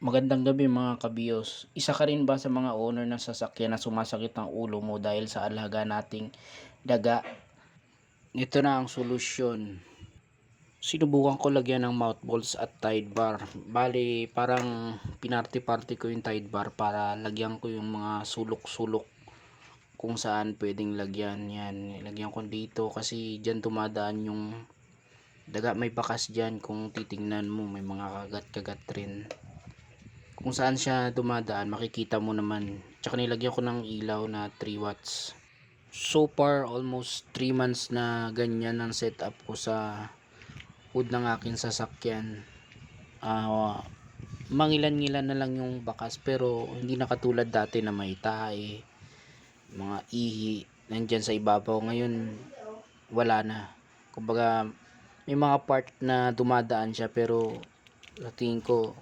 Magandang gabi mga kabiyos. Isa ka rin ba sa mga owner ng sasakyan na sumasakit ang ulo mo dahil sa alaga nating daga? Ito na ang solusyon. Sinubukan ko lagyan ng mouth balls at Tide bar. Bali, parang pinarte-parte ko yung Tide bar para lagyan ko yung mga sulok-sulok kung saan pwedeng lagyan. Yan, lagyan ko dito kasi dyan dumadaan yung daga. May bakas dyan kung titingnan mo, may mga kagat-kagat rin. Kung saan siya dumadaan makikita mo naman, tsaka nilagyan ko ng ilaw na 3 watts. So far almost 3 months na ganyan ang setup ko sa hood ng aking sasakyan. Mangilan-ngilan na lang yung bakas pero hindi na katulad dati na may tae, mga ihi nandyan sa ibabaw. Ngayon wala na, kumbaga may mga part na dumadaan siya pero sa tingin ko